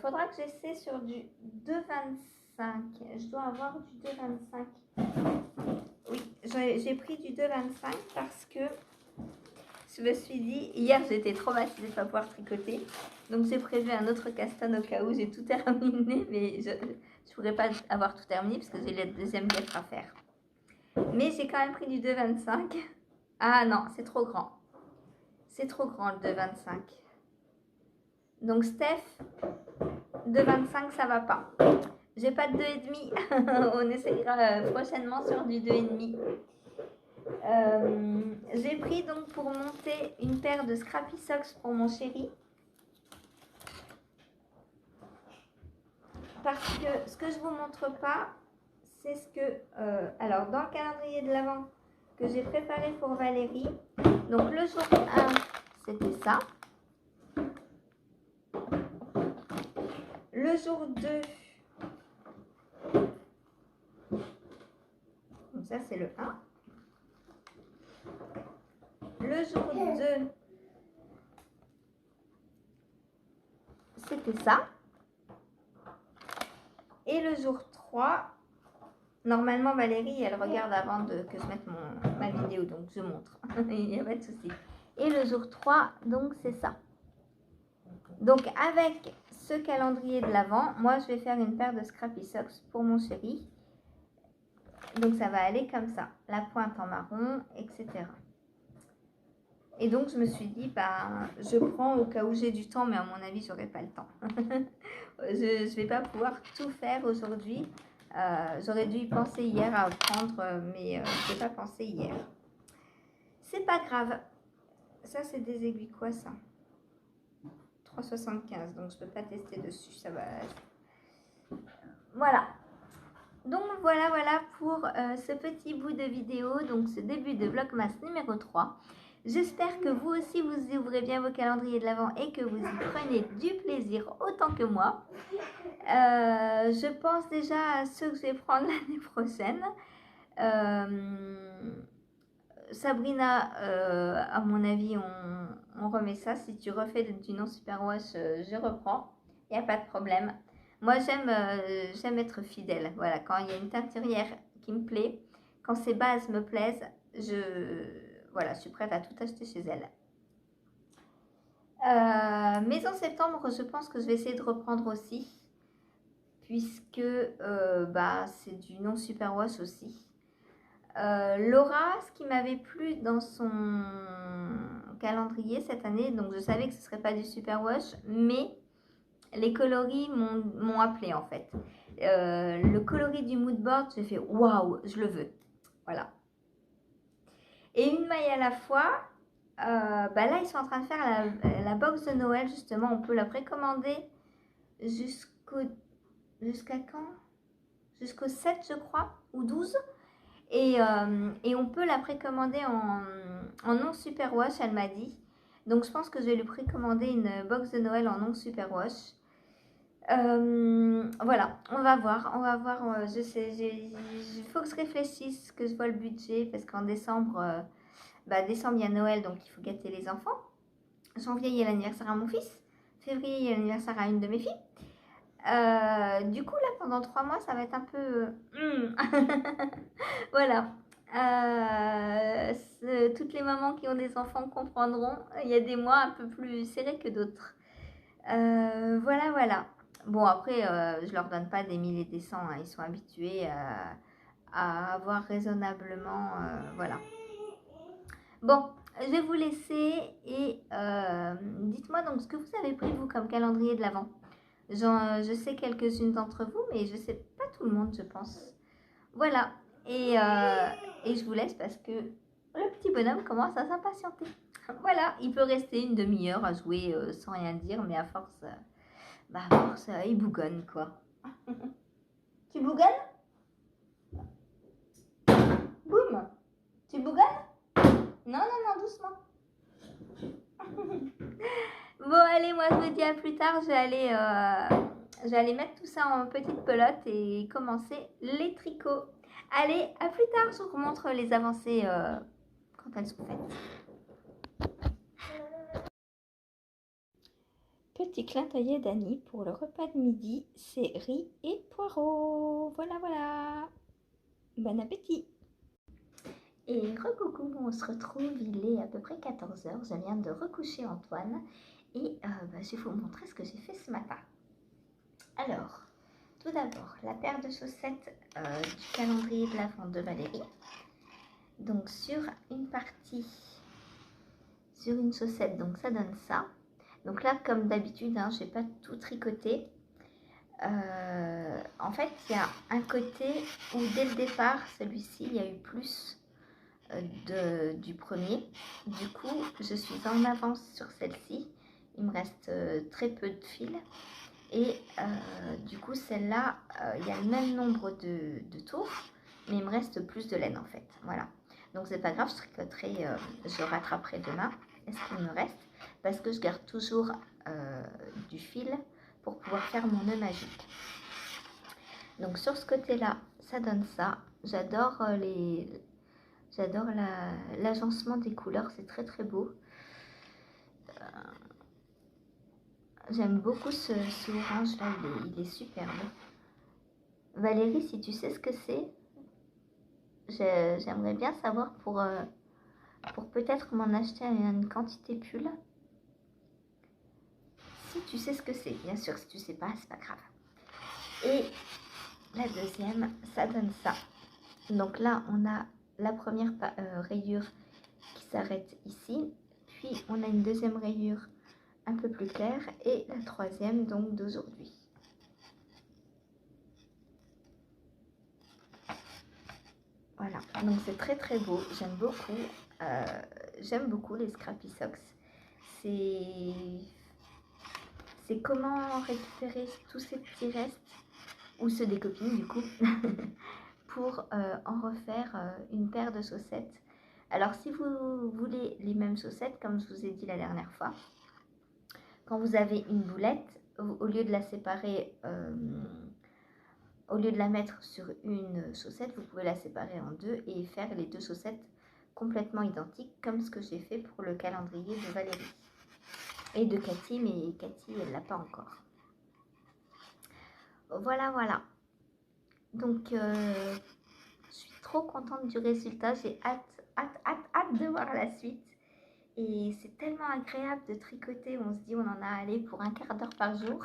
Faudra que j'essaie sur du 2,25. Je dois avoir du 2,25. Oui, j'ai pris du 2,25 parce que je me suis dit, hier j'étais traumatisée de ne pas pouvoir tricoter. Donc j'ai prévu un autre casse-tête au cas où j'ai tout terminé. Mais je ne pourrais pas avoir tout terminé parce que j'ai la deuxième lettre à faire. Mais j'ai quand même pris du 2,25. Ah non, c'est trop grand. C'est trop grand le 2,25. Donc Steph, 2,25 ça va pas. J'ai pas de 2,5. On essayera prochainement sur du 2,5. J'ai pris donc pour monter une paire de Scrappy Socks pour mon chéri. Parce que ce que je vous montre pas, c'est ce que... alors dans le calendrier de l'Avent que j'ai préparé pour Valérie, donc le jour 1, c'était ça. Le jour 2, donc ça c'est le 1. Le jour 2, c'était ça. Et le jour 3, normalement Valérie, elle regarde avant que je mette ma vidéo, donc je montre. Il n'y a pas de souci. Et le jour 3, donc c'est ça. Donc avec ce calendrier de l'Avent, moi je vais faire une paire de Scrappy Socks pour mon chéri. Donc ça va aller comme ça, la pointe en marron, etc. Et donc je me suis dit, bah, je prends au cas où j'ai du temps, mais à mon avis, j'aurai pas le temps. Je ne vais pas pouvoir tout faire aujourd'hui. J'aurais dû y penser hier à prendre, mais je n'ai pas pensé hier. C'est pas grave. Ça, c'est des aiguilles quoi ça? 3,75, donc je peux pas tester dessus. Ça va. Voilà. Donc voilà pour ce petit bout de vidéo, donc ce début de Vlogmas numéro 3. J'espère que vous aussi vous ouvrez bien vos calendriers de l'Avent et que vous y prenez du plaisir autant que moi. Je pense déjà à ceux que je vais prendre l'année prochaine. Sabrina, à mon avis, on remet ça. Si tu refais du non superwash, je reprends. Il n'y a pas de problème. Moi, j'aime être fidèle. Voilà, quand il y a une teinturière qui me plaît, quand ses bases me plaisent, je suis prête à tout acheter chez elle. Mais en septembre, je pense que je vais essayer de reprendre aussi, puisque c'est du non superwash aussi. Laura, ce qui m'avait plu dans son calendrier cette année, donc je savais que ce ne serait pas du superwash, mais les coloris m'ont appelé en fait. Le coloris du mood board, j'ai fait waouh, je le veux. Voilà. Et une maille à la fois, là ils sont en train de faire la box de Noël justement. On peut la précommander jusqu'à quand? Jusqu'au 7 je crois, ou 12. Et on peut la précommander en non superwash, elle m'a dit. Donc je pense que je vais lui précommander une box de Noël en non superwash. Voilà, on va voir. Je sais, il faut que je réfléchisse, que je vois le budget, parce qu'en décembre, décembre il y a Noël, donc il faut gâter les enfants. Janvier il y a l'anniversaire à mon fils. Février il y a l'anniversaire à une de mes filles. Du coup là pendant 3 mois ça va être un peu voilà. Toutes les mamans qui ont des enfants comprendront, il y a des mois un peu plus serrés que d'autres. Voilà. Bon après je leur donne pas des 1000 et des 100, hein. Ils sont habitués à avoir raisonnablement voilà. Bon, je vais vous laisser et dites-moi donc ce que vous avez pris vous comme calendrier de l'Avent. Je sais quelques-unes d'entre vous, mais je sais pas tout le monde, je pense. Voilà, et je vous laisse parce que le petit bonhomme commence à s'impatienter. Voilà, il peut rester une demi-heure à jouer sans rien dire, mais à force, il bougonne quoi. Tu bougonnes? Boum! Tu bougonnes? Non, doucement. Bon, allez, moi je vous dis à plus tard. Je vais aller mettre tout ça en petite pelote et commencer les tricots. Allez, à plus tard. Je vous montre les avancées quand elles sont faites. Petit clin d'œil d'Annie pour le repas de midi. C'est riz et poireaux. Voilà. Bon appétit. Et recoucou, on se retrouve, il est à peu près 14 h, je viens de recoucher Antoine et je vais vous montrer ce que j'ai fait ce matin. Alors, tout d'abord, la paire de chaussettes du calendrier de l'Avent de Valérie. Donc sur une partie, sur une chaussette, donc ça donne ça. Donc là, comme d'habitude, je n'ai pas tout tricoté. En fait, il y a un côté où dès le départ, celui-ci, il y a eu plus du premier. Du coup, je suis en avance sur celle-ci. Il me reste très peu de fil. Et du coup, celle-là, il y a le même nombre de tours, mais il me reste plus de laine en fait. Voilà. Donc, c'est pas grave, je tricoterai, je rattraperai demain. Est-ce qu'il me reste? Parce que je garde toujours du fil pour pouvoir faire mon nœud magique. Donc sur ce côté-là, ça donne ça. J'adore l'agencement des couleurs, c'est très très beau. J'aime beaucoup ce orange là, il est superbe. Valérie, si tu sais ce que c'est, j'aimerais bien savoir pour peut-être m'en acheter une quantité pull. Si tu sais ce que c'est, bien sûr, si tu sais pas, c'est pas grave. Et la deuxième, ça donne ça. Donc là, on a la première rayure qui s'arrête ici, puis on a une deuxième rayure un peu plus claire et la troisième donc d'aujourd'hui. Voilà, donc c'est très très beau, j'aime beaucoup les Scrappy Socks. C'est comment récupérer tous ces petits restes, ou ceux des copines du coup, pour en refaire une paire de chaussettes. Alors si vous voulez les mêmes chaussettes, comme je vous ai dit la dernière fois, quand vous avez une boulette, au lieu de la séparer, au lieu de la mettre sur une chaussette, vous pouvez la séparer en deux et faire les deux chaussettes complètement identiques, comme ce que j'ai fait pour le calendrier de Valérie et de Cathy, mais Cathy elle l'a pas encore. Voilà, voilà. Donc je suis trop contente du résultat, j'ai hâte de voir la suite. Et c'est tellement agréable de tricoter, on se dit on en a allé pour un quart d'heure par jour,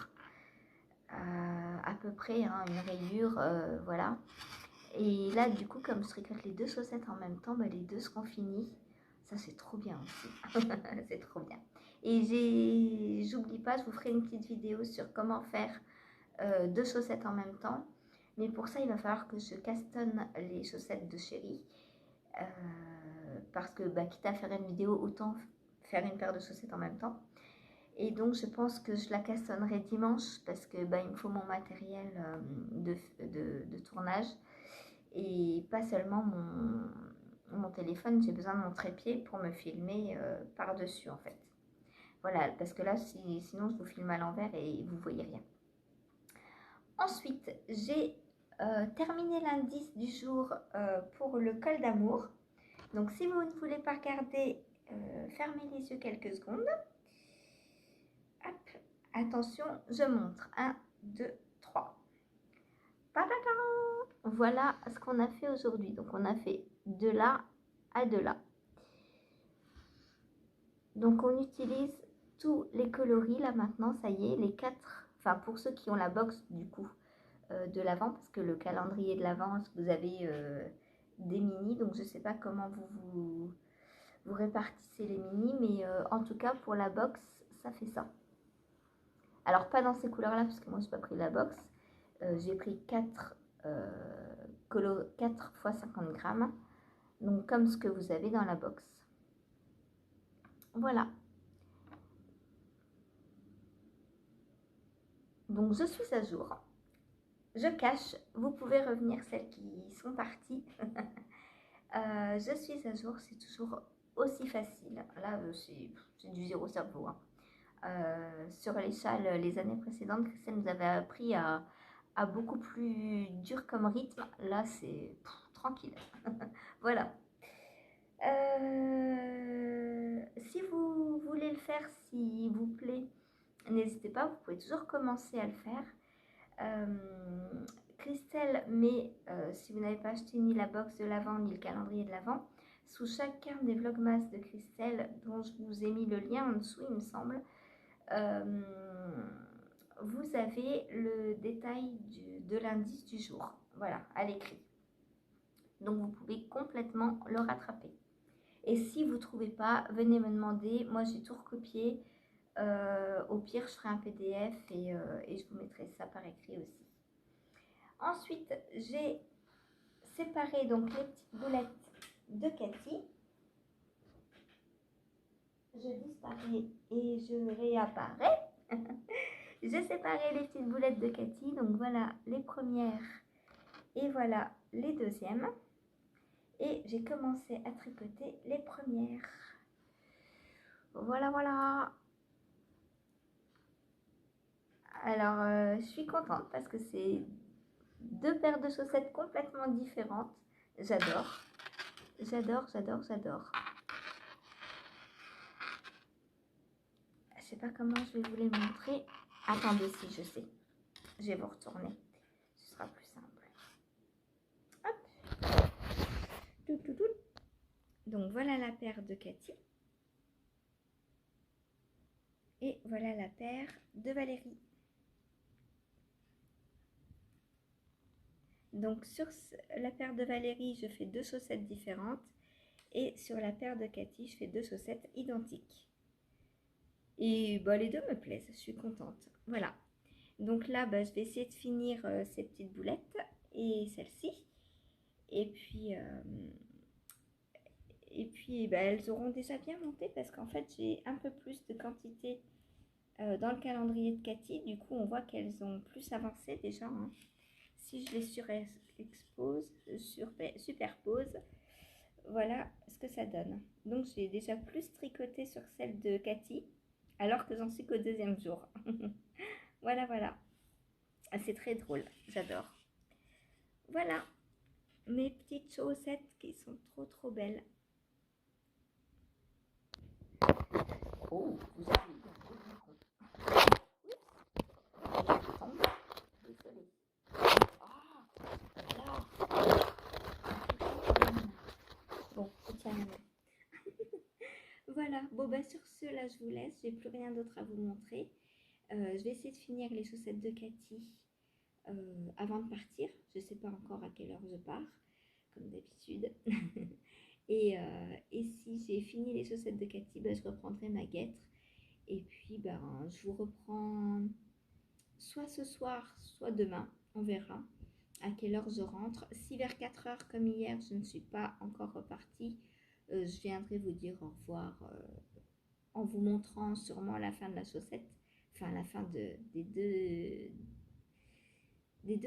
à peu près, hein, une rayure, voilà. Et là du coup comme je tricote les deux chaussettes en même temps, bah, les deux seront finis, ça c'est trop bien aussi, c'est trop bien. Et j'oublie pas, je vous ferai une petite vidéo sur comment faire deux chaussettes en même temps, mais pour ça il va falloir que je cassonne les chaussettes de Chérie. Parce que quitte à faire une vidéo, autant faire une paire de chaussettes en même temps. Et donc je pense que je la cassonnerai dimanche parce que il me faut mon matériel de tournage et pas seulement mon téléphone, j'ai besoin de mon trépied pour me filmer par-dessus en fait. Voilà, parce que là sinon je vous filme à l'envers et vous voyez rien. Ensuite, j'ai terminé l'indice du jour pour le col d'amour. Donc si vous ne voulez pas regarder, fermez les yeux quelques secondes. Hop, attention, je montre. 1, 2, 3. Voilà ce qu'on a fait aujourd'hui. Donc on a fait de là à de là. Donc on utilise tous les coloris là maintenant, ça y est, les 4, enfin pour ceux qui ont la box du coup de l'Avent, parce que le calendrier de l'Avent, vous avez des mini, donc je sais pas comment vous répartissez les mini, mais en tout cas pour la box ça fait ça. Alors pas dans ces couleurs là parce que moi j'ai pas pris la box, j'ai pris 4 x 50 grammes, donc comme ce que vous avez dans la box. Voilà, donc je suis à jour, je cache, vous pouvez revenir celles qui sont parties. Je suis à jour, c'est toujours aussi facile. Là, c'est du zéro cerveau. Hein. Sur les châles, les années précédentes, Christelle nous avait appris à beaucoup plus dur comme rythme. Là, c'est tranquille. Voilà. Si vous voulez le faire, s'il vous plaît, n'hésitez pas, vous pouvez toujours commencer à le faire. Christelle met, si vous n'avez pas acheté ni la box de l'Avent ni le calendrier de l'Avent, sous chacun des vlogmas de Christelle, dont je vous ai mis le lien en dessous il me semble, vous avez le détail de l'indice du jour, voilà, à l'écrit. Donc vous pouvez complètement le rattraper. Et si vous ne trouvez pas, venez me demander, moi j'ai tout recopié, au pire je ferai un PDF et je vous mettrai ça par écrit aussi. Ensuite, j'ai séparé donc les petites boulettes de Cathy. Je disparais et je réapparais. J'ai séparé les petites boulettes de Cathy. Donc voilà les premières et voilà les deuxièmes. Et j'ai commencé à tricoter les premières. Voilà, voilà. Alors, je suis contente parce que c'est deux paires de chaussettes complètement différentes. J'adore. J'adore, j'adore, j'adore. Je sais pas comment je vais vous les montrer. Attendez, si je sais. Je vais vous retourner. Ce sera plus simple. Hop. Tout, tout, tout. Donc voilà la paire de Cathy. Et voilà la paire de Valérie. Donc sur la paire de Valérie, je fais deux chaussettes différentes. Et sur la paire de Cathy, je fais deux chaussettes identiques. Et bah, les deux me plaisent, je suis contente. Voilà. Donc là, bah, je vais essayer de finir ces petites boulettes et celle-ci. Et puis bah, elles auront déjà bien monté parce qu'en fait, j'ai un peu plus de quantité dans le calendrier de Cathy. Du coup, on voit qu'elles ont plus avancé déjà. Hein. Si je les superpose, voilà ce que ça donne. Donc, j'ai déjà plus tricoté sur celle de Cathy alors que j'en suis qu'au deuxième jour. Voilà, voilà. C'est très drôle, j'adore. Voilà, mes petites chaussettes qui sont trop trop belles. Oh, vous avez un beau micro. Oups, je tombe. Désolée. Ah, là. Bon, tiens la main. Voilà, bon bah sur ce là je vous laisse, j'ai plus rien d'autre à vous montrer. Je vais essayer de finir les chaussettes de Cathy avant de partir. Je ne sais pas encore à quelle heure je pars, comme d'habitude. Et si j'ai fini les chaussettes de Cathy, bah, je reprendrai ma guêtre. Et puis ben, je vous reprends soit ce soir, soit demain, on verra à quelle heure je rentre. Si vers 4 heures comme hier, je ne suis pas encore repartie, je viendrai vous dire au revoir en vous montrant sûrement la fin de la chaussette, enfin la fin des deux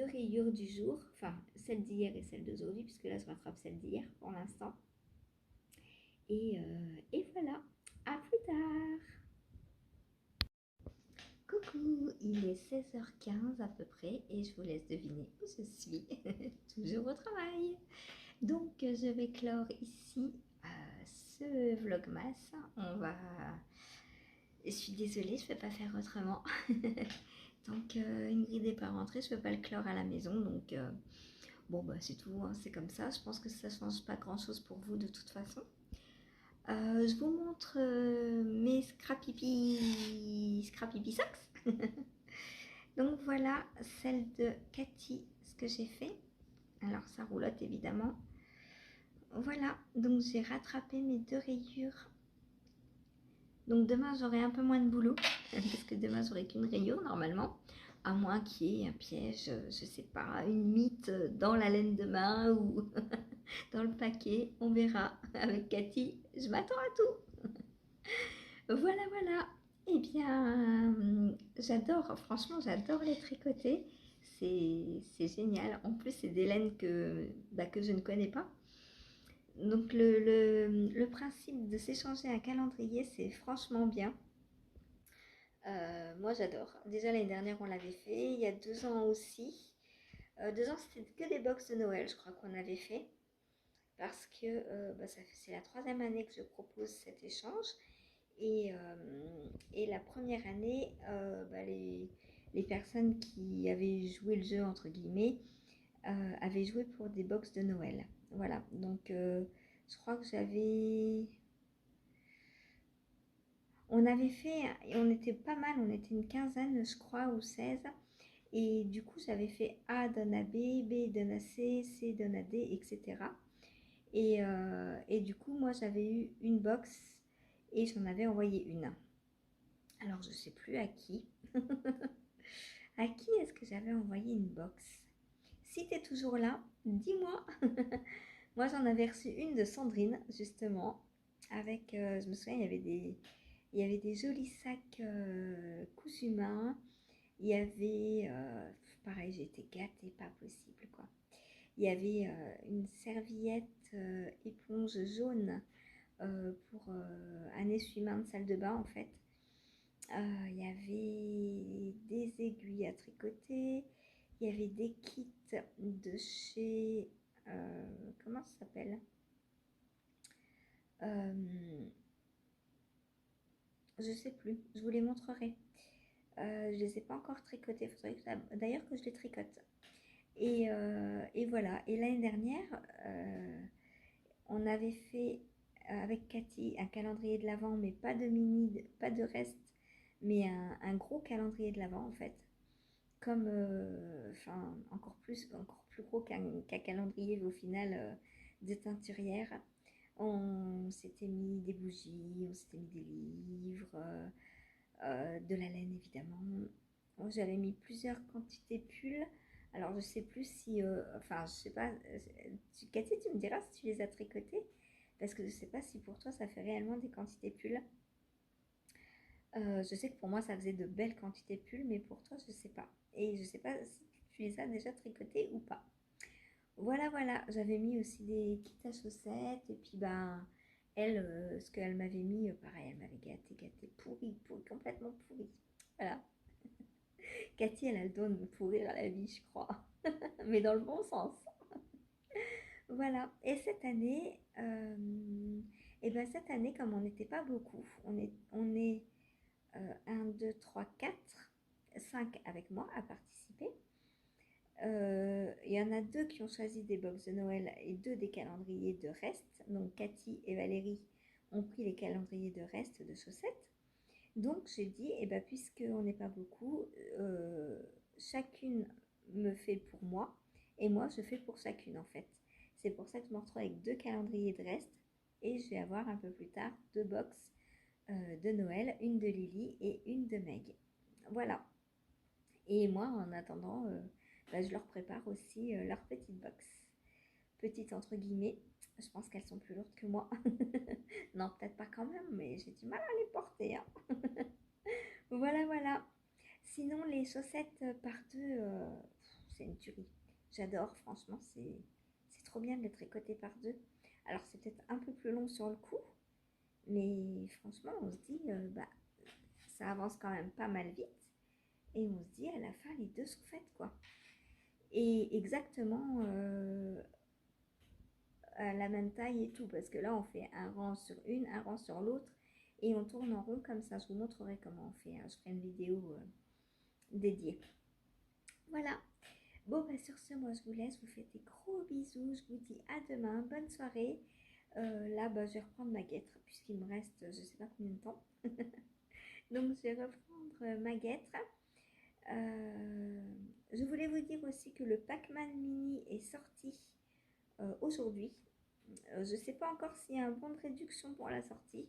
rayures du jour, enfin celle d'hier et celle d'aujourd'hui, puisque là je rattrape celle d'hier pour l'instant. Et voilà, à plus tard. Coucou, il est 16h15 à peu près et je vous laisse deviner où je suis, toujours au travail. Donc je vais clore ici ce vlogmas. Je suis désolée, je ne peux pas faire autrement. Donc Ingrid n'est pas rentrée, je ne peux pas le clore à la maison. Donc bon bah c'est tout, hein, c'est comme ça. Je pense que ça ne change pas grand chose pour vous de toute façon. Je vous montre mes scrappy socks. Donc voilà celle de Cathy, ce que j'ai fait. Alors ça roulotte évidemment. Voilà, donc j'ai rattrapé mes deux rayures. Donc demain j'aurai un peu moins de boulot parce que demain j'aurai qu'une rayure normalement, à moins qu'il y ait un piège, je sais pas, une mythe dans la laine de main ou dans le paquet, on verra. Avec Cathy, je m'attends à tout. Voilà, voilà. Eh bien, j'adore, franchement, j'adore les tricoter. C'est génial. En plus, c'est des laines que je ne connais pas. Donc, le principe de s'échanger un calendrier, c'est franchement bien. Moi, j'adore. Déjà, l'année dernière, on l'avait fait. Il y a 2 ans aussi. 2 ans, c'était que des box de Noël, je crois qu'on avait fait. Parce que c'est la 3e année que je propose cet échange. Et la première année, les personnes qui avaient joué le jeu, entre guillemets, avaient joué pour des box de Noël. Voilà, donc je crois que on avait fait, et on était pas mal, on était une quinzaine, je crois, ou 16. Et du coup, j'avais fait A donne à B, B donne à C, C donne à D, etc. Et du coup, moi, j'avais eu une box et j'en avais envoyé une. Alors, je ne sais plus à qui. À qui est-ce que j'avais envoyé une box? Si tu es toujours là, dis-moi. Moi, j'en avais reçu une de Sandrine, justement. Avec, je me souviens, il y avait des jolis sacs cousu main. Il y avait, pareil, j'étais gâtée, pas possible, quoi. Il y avait une serviette éponge jaune pour un essuie-main de salle de bain, en fait. Il y avait des aiguilles à tricoter. Il y avait des kits de chez... comment ça s'appelle? Je sais plus, je vous les montrerai. Je les ai pas encore tricotés, faudrait d'ailleurs que je les tricote. Et voilà, et l'année dernière, on avait fait avec Cathy un calendrier de l'Avent, mais pas de mini, pas de reste, mais un gros calendrier de l'Avent en fait. Comme, enfin, encore plus gros qu'un calendrier au final de teinturière. On s'était mis des bougies, on s'était mis des livres, de la laine évidemment. J'avais mis plusieurs quantités de pulls. Alors je sais plus si, enfin je sais pas, Cathy tu me diras si tu les as tricotés, parce que je sais pas si pour toi ça fait réellement des quantités de pulls. Je sais que pour moi ça faisait de belles quantités de pulls, mais pour toi je sais pas. Et je sais pas si tu les as déjà tricotés ou pas. Voilà, voilà, j'avais mis aussi des kits à chaussettes, et puis ben, elle, ce qu'elle m'avait mis, pareil, elle m'avait gâté, pourri, pourri, complètement pourri. Voilà. Cathy, elle a le don de me pourrir à la vie, je crois, mais dans le bon sens. Voilà, et cette année, et ben cette année, comme on n'était pas beaucoup, on est 1, 2, 3, 4, 5 avec moi à participer. Il y en a 2 qui ont choisi des box de Noël et 2 des calendriers de reste. Donc Cathy et Valérie ont pris les calendriers de reste de chaussettes. Donc j'ai dit, eh ben, puisqu'on n'est pas beaucoup, chacune me fait pour moi et moi je fais pour chacune en fait. C'est pour ça que je me retrouve avec 2 calendriers de reste et je vais avoir un peu plus tard 2 box de Noël, une de Lily et une de Meg. Voilà. Et moi, en attendant, bah, je leur prépare aussi leur petite box. Petite entre guillemets. Je pense qu'elles sont plus lourdes que moi. Non, peut-être pas quand même, mais j'ai du mal à les porter, hein. Voilà, voilà. Sinon, les chaussettes par deux, c'est une tuerie. J'adore, franchement, c'est trop bien de les tricoter par deux. Alors, c'est peut-être un peu plus long sur le coup, mais franchement, on se dit, bah, ça avance quand même pas mal vite. Et on se dit, à la fin, les deux sont faites, quoi. Et exactement à la même taille et tout, parce que là, on fait un rang sur une, un rang sur l'autre, et on tourne en rond comme ça. Je vous montrerai comment on fait, hein. Je ferai une vidéo dédiée. Voilà. Bon, bah, sur ce, moi, je vous laisse. Je vous fais des gros bisous. Je vous dis à demain. Bonne soirée. Là, bah, je vais reprendre ma guêtre, puisqu'il me reste, je sais pas combien de temps. Donc, je vais reprendre ma guêtre. Je voulais vous dire aussi que le Pac-Man Mini est sorti aujourd'hui. Je ne sais pas encore s'il y a un bon de réduction pour la sortie.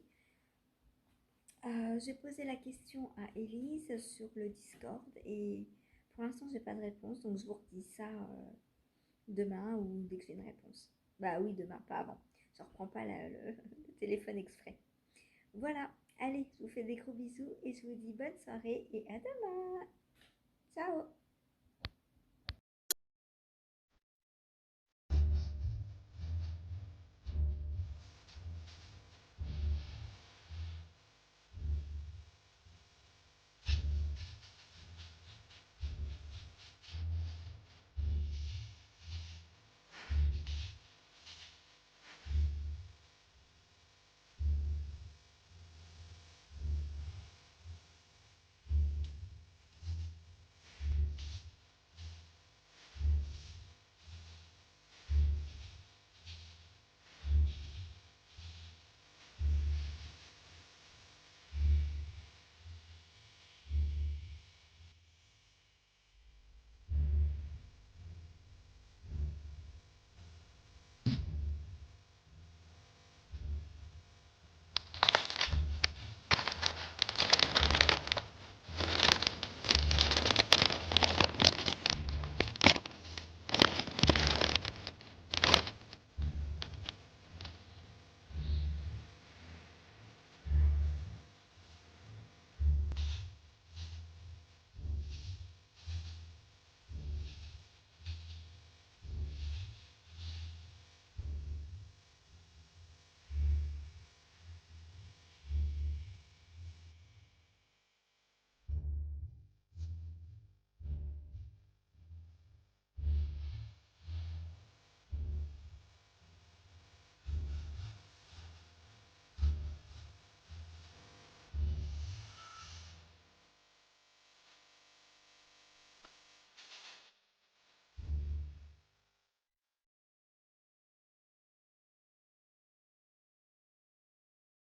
J'ai posé la question à Elise sur le Discord et pour l'instant j'ai pas de réponse, donc je vous redis ça demain ou dès que j'ai une réponse. Bah oui, demain, pas avant. Je reprends pas le téléphone exprès. Voilà, allez, je vous fais des gros bisous et je vous dis bonne soirée et à demain. Ciao.